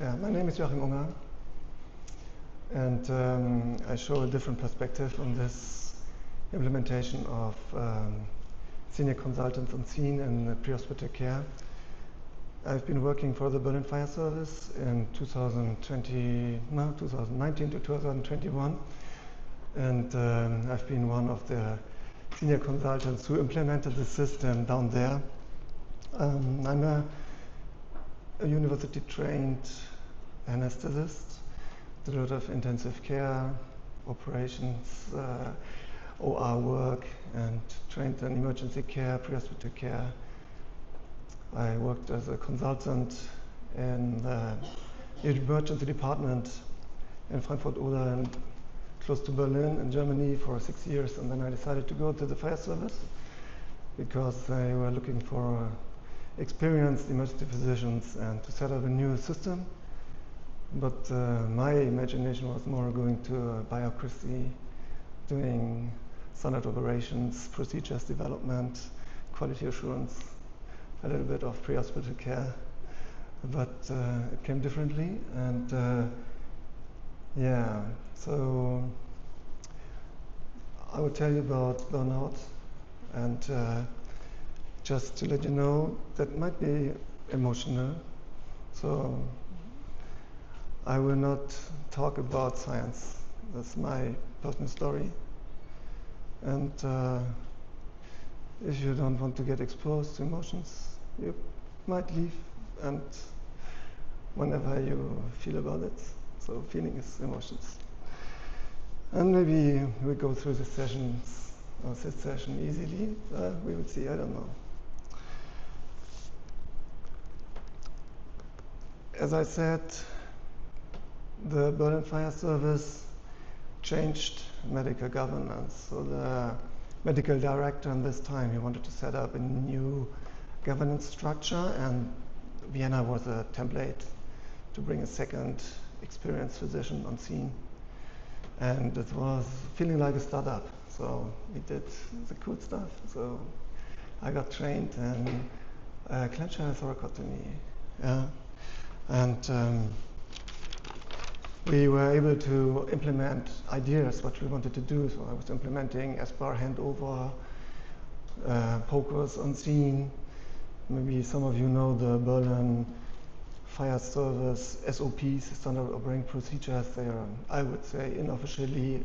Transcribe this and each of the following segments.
My name is Joachim Unger, and I show a different perspective on this implementation of senior consultants on scene in pre-hospital care. I've been working for the Berlin Fire Service in 2019 to 2021, and I've been one of the senior consultants who implemented the system down there. I'm a university-trained anesthetist, did a lot of intensive care, operations, OR work, and trained in emergency care, pre-hospital care. I worked as a consultant in the emergency department in Frankfurt-Oder and close to Berlin in Germany for 6 years, and then I decided to go to the fire service because they were looking for experienced emergency physicians and to set up a new system. But my imagination was more going to bureaucracy, doing standard operations, procedures development, quality assurance, a little bit of pre-hospital care. But it came differently, and yeah, so I will tell you about burnout, and just to let you know, that might be emotional, so I will not talk about science. That's my personal story. And if you don't want to get exposed to emotions, you might leave, and whenever you feel about it. So feeling is emotions. And maybe we go through the sessions, or this session easily. We will see, I don't know. As I said, the Berlin Fire Service changed medical governance. So the medical director in this time, he wanted to set up a new governance structure, and Vienna was a template to bring a second experienced physician on scene. And it was feeling like a startup. So we did the cool stuff. So I got trained in clench-hand thoracotomy. Yeah. And we were able to implement ideas, what we wanted to do. So I was implementing SBAR handover, POCUS on scene. Maybe some of you know the Berlin Fire Service SOPs, standard operating procedures. They are, I would say, unofficially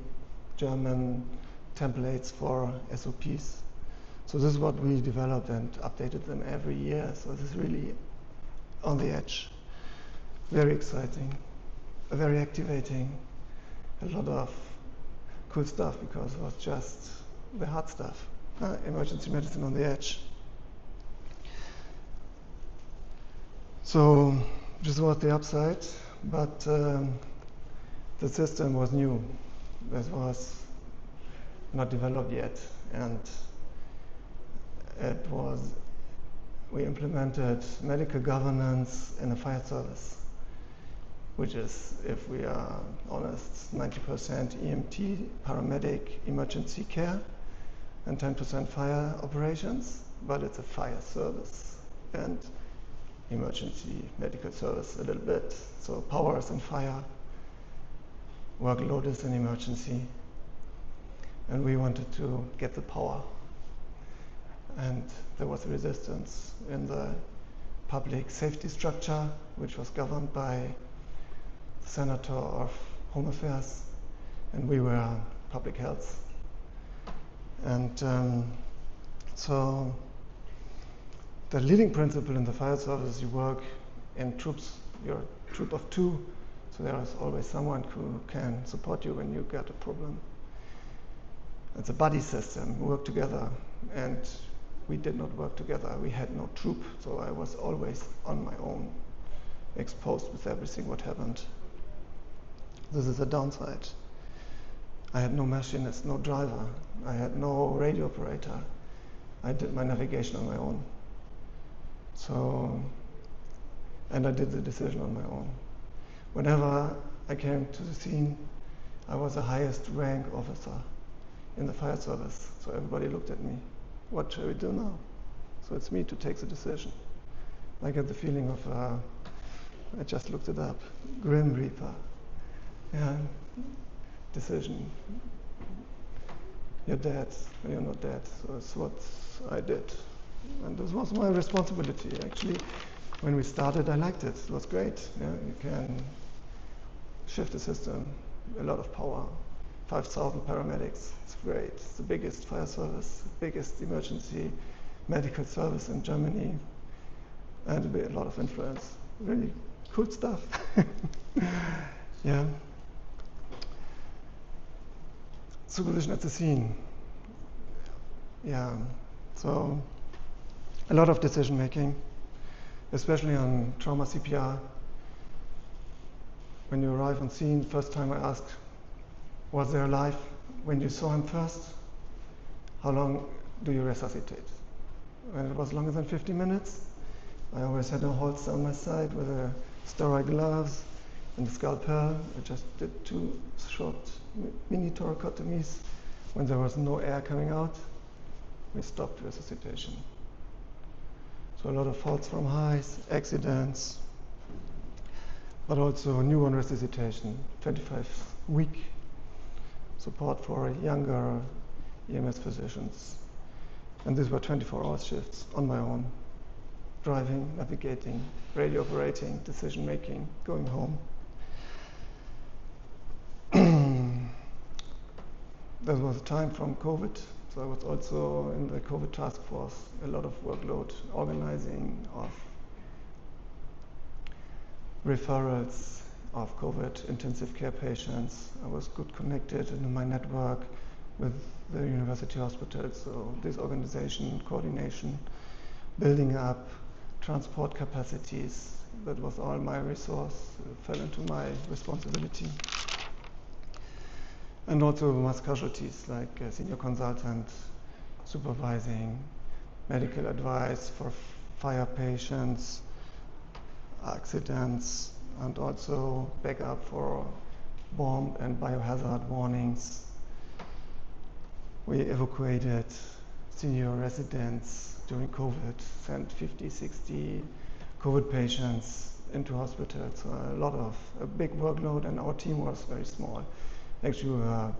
German templates for SOPs. So this is what we developed and updated them every year. So this is really on the edge. Very exciting, very activating, a lot of cool stuff because it was just the hard stuff, emergency medicine on the edge. So this was the upside, but the system was new. It was not developed yet, and we implemented medical governance in a fire service, which is, if we are honest, 90% EMT, paramedic, emergency care, and 10% fire operations, but it's a fire service and emergency medical service a little bit. So power is in fire, workload is in emergency, and we wanted to get the power. And there was resistance in the public safety structure, which was governed by Senator of Home Affairs, and we were public health. And so the leading principle in the fire service, you work in troops, you're a troop of 2, so there is always someone who can support you when you get a problem. It's a buddy system, we work together, and we did not work together. We had no troop, so I was always on my own, exposed with everything what happened. This is a downside. I had no machinist, no driver. I had no radio operator. I did my navigation on my own. So, and I did the decision on my own. Whenever I came to the scene, I was the highest rank officer in the fire service. So everybody looked at me. What shall we do now? So it's me to take the decision. I get the feeling of I just looked it up. Grim Reaper. Yeah. Decision. You're dead, or you're not dead. So that's what I did. And this was my responsibility. Actually, when we started, I liked it. It was great. Yeah, you can shift the system, a lot of power. 5,000 paramedics, it's great. It's the biggest fire service, biggest emergency medical service in Germany, and a lot of influence. Really cool stuff. Yeah. Supervision at the scene. Yeah, so a lot of decision making, especially on trauma CPR. When you arrive on scene, first time I asked, was there alive when you saw him first? How long do you resuscitate? When it was longer than 50 minutes, I always had a holster on my side with a sterile gloves and a scalpel. I just did 2 short mini thoracotomies. When there was no air coming out, we stopped resuscitation. So a lot of falls from heights, accidents, but also newborn resuscitation, 25-week support for younger EMS physicians. And these were 24-hour shifts on my own, driving, navigating, radio operating, decision making, going home. There was a time from COVID, so I was also in the COVID task force, a lot of workload, organizing of referrals of COVID intensive care patients. I was good connected in my network with the university hospitals, so this organization, coordination, building up transport capacities, that was all my resource, fell into my responsibility. And also mass casualties, like senior consultant supervising medical advice for fire patients, accidents, and also backup for bomb and biohazard warnings. We evacuated senior residents during COVID, sent 50, 60 COVID patients into hospitals. So a big workload, and our team was very small. Actually, we were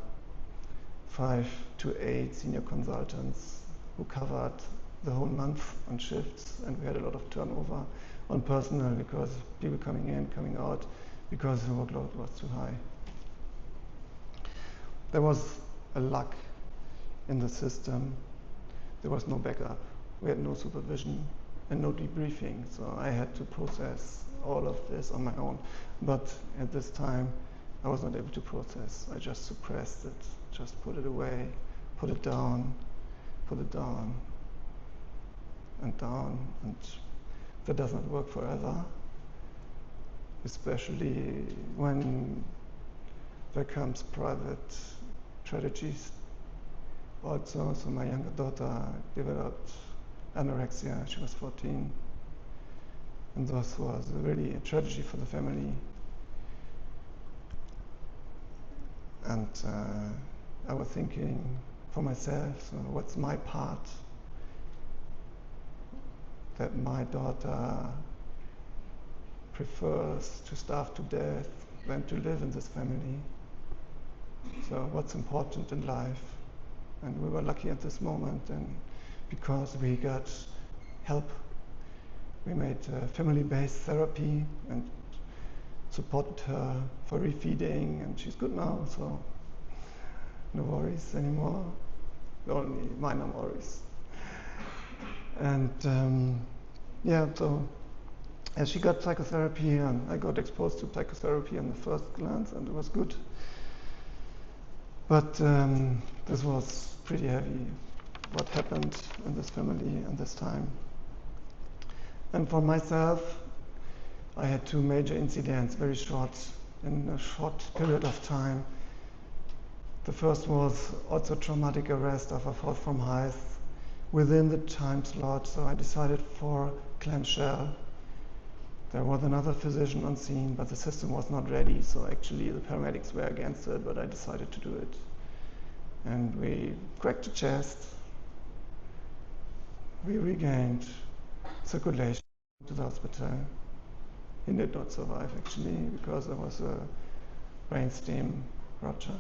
5 to 8 senior consultants who covered the whole month on shifts, and we had a lot of turnover on personnel because people coming in, coming out, because the workload was too high. There was a lack in the system. There was no backup. We had no supervision and no debriefing, so I had to process all of this on my own. But at this time, I was not able to process. I just suppressed it, just put it away, put it down, and down, and that does not work forever, especially when there comes private tragedies. Also, so my younger daughter developed anorexia. She was 14, and this was really a tragedy for the family. And I was thinking for myself, so what's my part? That my daughter prefers to starve to death than to live in this family. So what's important in life? And we were lucky at this moment, and because we got help, we made family-based therapy and supported her for refeeding, and she's good now, so no worries anymore, only minor worries. And yeah, so as she got psychotherapy, and I got exposed to psychotherapy in the first glance, and it was good. But this was pretty heavy, what happened in this family and this time. And for myself, I had 2 major incidents, very short, in a short period of time. The first was also traumatic arrest of a fall from height within the time slot, so I decided for clamshell. There was another physician on scene, but the system was not ready, so actually the paramedics were against it, but I decided to do it. And we cracked the chest. We regained circulation to the hospital. He did not survive actually because there was a brainstem rupture.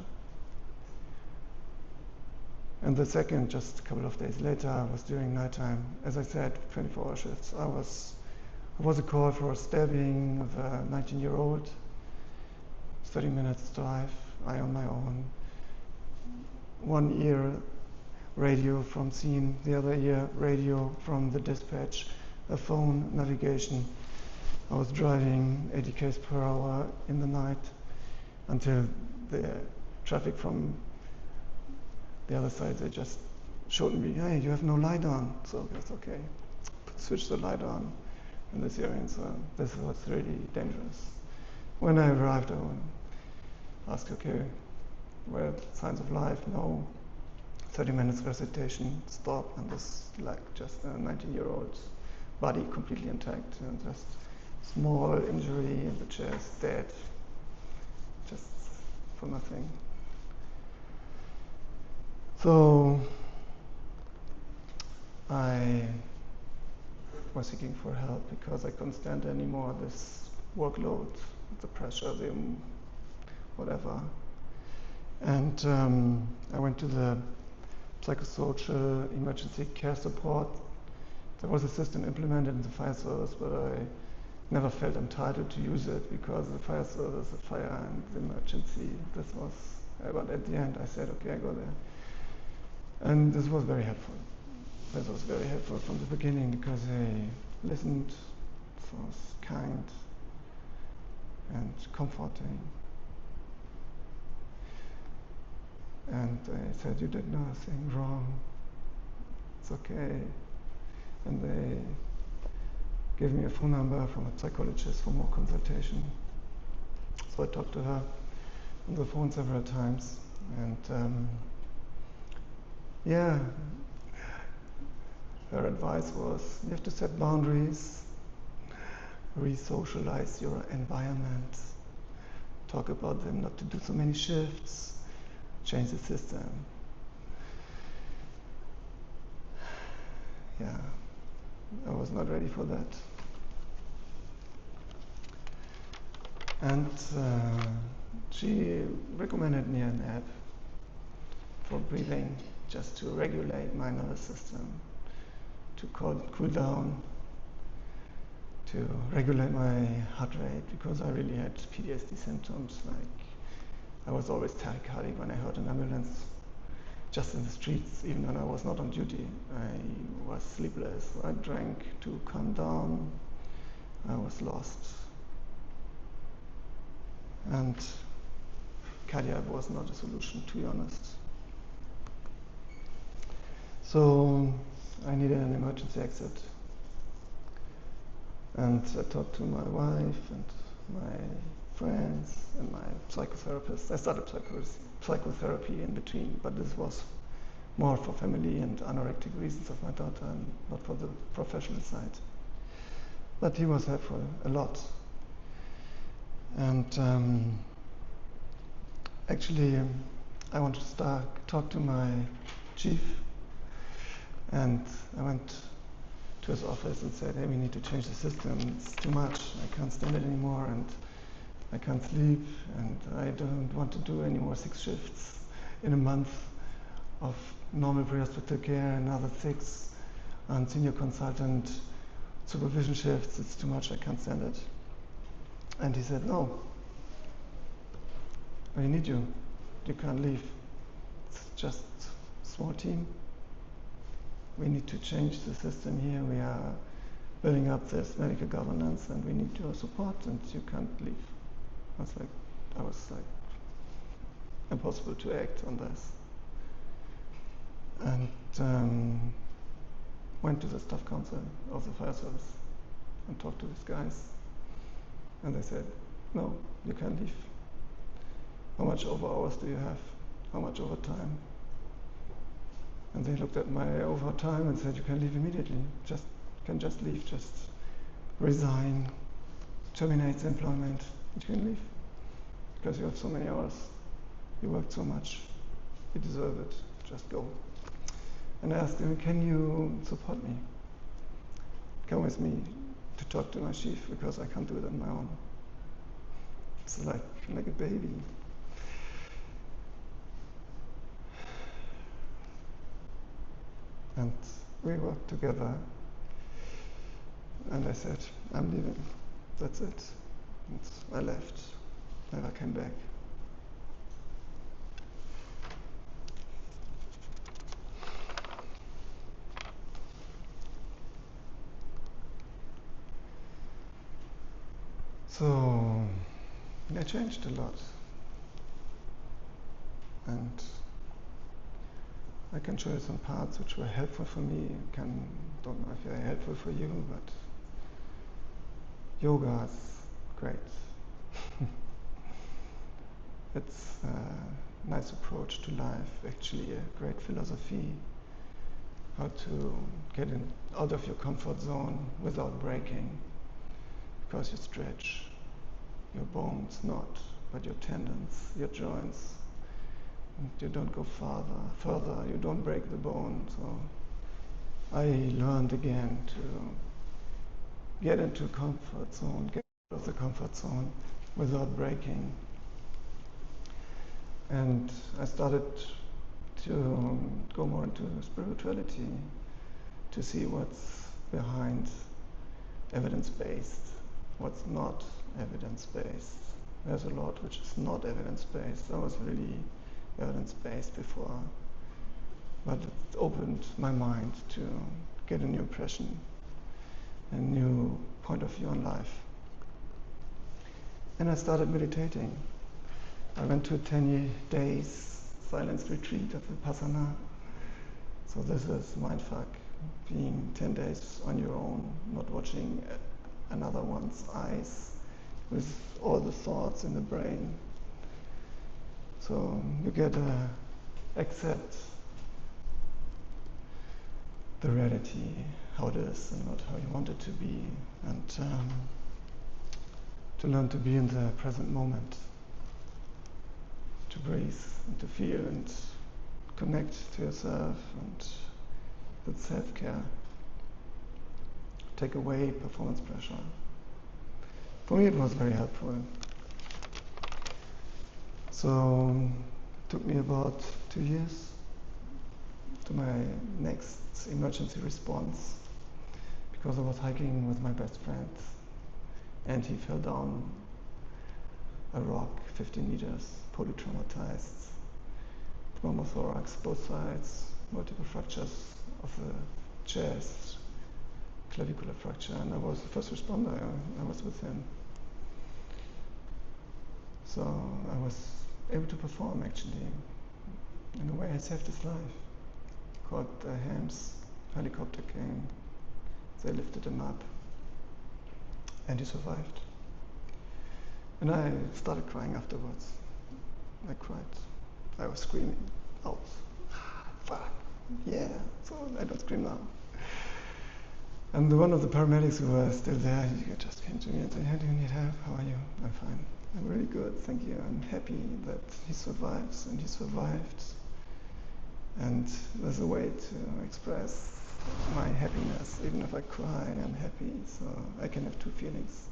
And the second, just a couple of days later, was during nighttime. As I said, 24-hour shifts. I was a call for a stabbing of a 19-year-old, 30 minutes drive, I on my own. One ear radio from scene, the other ear radio from the dispatch, a phone, navigation. I was driving 80 km per hour in the night until the traffic from the other side, they just showed me, hey, you have no light on. So that's okay. Switch the light on in this area. And so this was really dangerous. When I arrived, I asked, okay, where are signs of life? No. 30 minutes recitation, stop, and this like just a 19-year-old body completely intact, and just small injury in the chest, dead, just for nothing. So I was seeking for help because I couldn't stand anymore this workload, the pressure, the whatever. And I went to the psychosocial emergency care support. There was a system implemented in the fire service, but I never felt entitled to use it because the fire service, the fire and the emergency, but at the end I said, okay, I go there. And this was very helpful. This was very helpful from the beginning because they listened, was kind and comforting. And they said, you did nothing wrong, it's okay. And they gave me a phone number from a psychologist for more consultation. So I talked to her on the phone several times. And yeah, her advice was, you have to set boundaries, re-socialize your environment, talk about them, not to do so many shifts, change the system. Yeah, I was not ready for that. And she recommended me an app for breathing, just to regulate my nervous system, to cool down, to regulate my heart rate, because I really had PTSD symptoms. Like I was always tachycardic when I heard an ambulance, just in the streets, even when I was not on duty. I was sleepless. I drank to calm down. I was lost. And cardiac was not a solution, to be honest. So I needed an emergency exit. And I talked to my wife and my friends and my psychotherapist. I started psychotherapy in between, but this was more for family and anorectic reasons of my daughter and not for the professional side. But he was helpful a lot. And actually, I wanted to talk to my chief, and I went to his office and said, hey, we need to change the system. It's too much. I can't stand it anymore, and I can't sleep, and I don't want to do any more 6 shifts in a month of normal pre-hospital care, another 6 on senior consultant supervision shifts. It's too much. I can't stand it. And he said, no, I need you. You can't leave. It's just a small team. We need to change the system here. We are building up this medical governance, and we need your support, and you can't leave. I was like, impossible to act on this. And went to the staff council of the fire service and talked to these guys. And they said, no, you can't leave. How much overhours do you have? How much overtime? And they looked at my overtime and said, you can leave immediately. You can just leave, just resign, terminate the employment, you can leave. Because you have so many hours, you worked so much, you deserve it, just go. And I asked him, can you support me? Come with me to talk to my chief because I can't do it on my own. It's like a baby. And we worked together, and I said, I'm leaving. That's it. And I left. Never came back. So I changed a lot. And I can show you some parts which were helpful for me. Don't know if they're helpful for you, but yoga is great. It's a nice approach to life, actually a great philosophy, how to get out of your comfort zone without breaking, because you stretch your bones, not, but your tendons, your joints. And you don't go further, you don't break the bone. So I learned again to get into comfort zone, get out of the comfort zone without breaking. And I started to go more into spirituality, to see what's behind evidence-based, what's not evidence-based. There's a lot which is not evidence-based. I was really evidence-based before, but it opened my mind to get a new impression, a new point of view on life. And I started meditating. I went to a 10 days silence retreat at Vipassana. So this is mindfuck, being 10 days on your own, not watching another one's eyes, with all the thoughts in the brain. So you get to accept the reality, how it is and not how you want it to be, and to learn to be in the present moment, to breathe and to feel and connect to yourself, and with self-care. Take away performance pressure. For me it was very helpful. So it took me about 2 years to my next emergency response, because I was hiking with my best friend and he fell down a rock 15 meters, polytraumatized, pneumothorax, both sides, multiple fractures of the chest, clavicular fracture, and I was the first responder. I was with him. So I was able to perform, actually. In a way, I saved his life. Called the HAMS, helicopter came, they lifted him up, and he survived. And I started crying afterwards. I cried. I was screaming out, fuck, yeah, so I don't scream now. And one of the paramedics who were still there, he just came to me and said, hey, do you need help? How are you? I'm fine. I'm really good, thank you. I'm happy that he survives and he survived. And there's a way to express my happiness. Even if I cry, I'm happy. So I can have two feelings.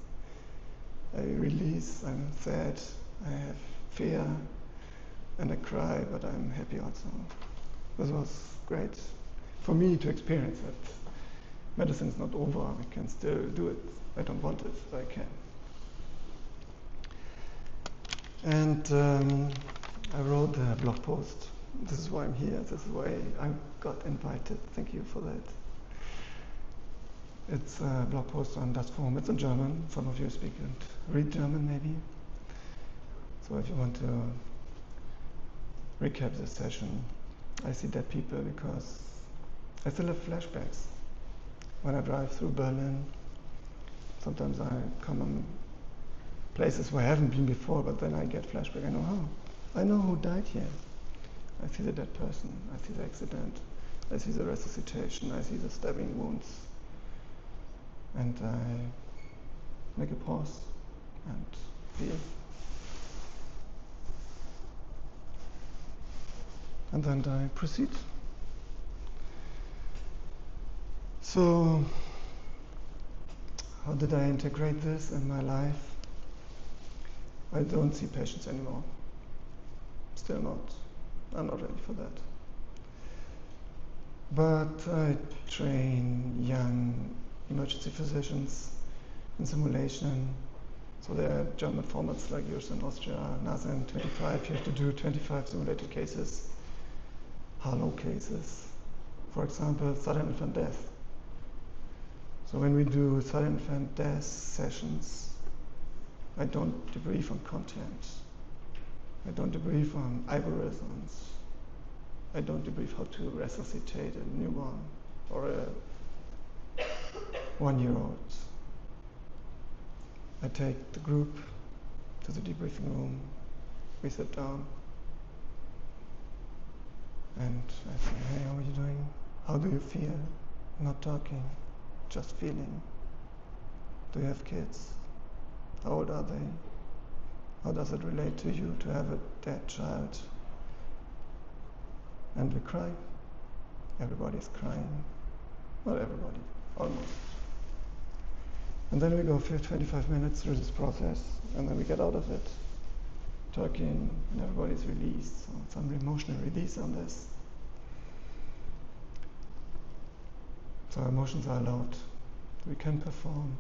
I release, I'm sad, I have fear, and I cry, but I'm happy also. This was great for me to experience that. Medicine's not over, we can still do it. I don't want it, but I can. And I wrote a blog post. This is why I'm here, this is why I got invited. Thank you for that. It's a blog post on Das Forum. It's in German. Some of you speak and read German, maybe. So if you want to recap this session, I see dead people because I still have flashbacks. When I drive through Berlin, sometimes I come on places where I haven't been before, but then I get flashback. I know who died here. I see the dead person. I see the accident. I see the resuscitation. I see the stabbing wounds. And I make a pause and feel. And then I proceed. So How did I integrate this in my life? I don't see patients anymore. Still not. I'm not ready for that. But I train young emergency physicians in simulation. So there are German formats like EUSEM in Austria, NASEM 25. You have to do 25 simulated cases, hollow cases. For example, sudden infant death. So when we do sudden infant death sessions, I don't debrief on content. I don't debrief on algorithms. I don't debrief how to resuscitate a newborn or a 1-year-old. I take the group to the debriefing room. We sit down. And I say, hey, how are you doing? How do you feel? Not talking, just feeling. Do you have kids? How old are they? How does it relate to you to have a dead child? And we cry. Everybody's crying. Not everybody, almost. And then we go 25 minutes through this process, and then we get out of it, talking, and everybody's released. So some emotional release on this. So our emotions are allowed. We can perform.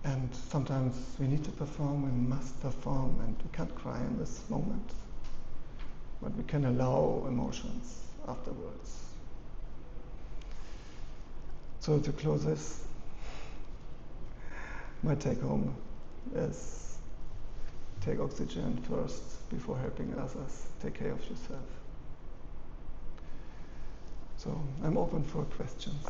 And sometimes we need to perform, we must perform, and we can't cry in this moment. But we can allow emotions afterwards. So to close this, my take home is take oxygen first before helping others. Take care of yourself. So I'm open for questions.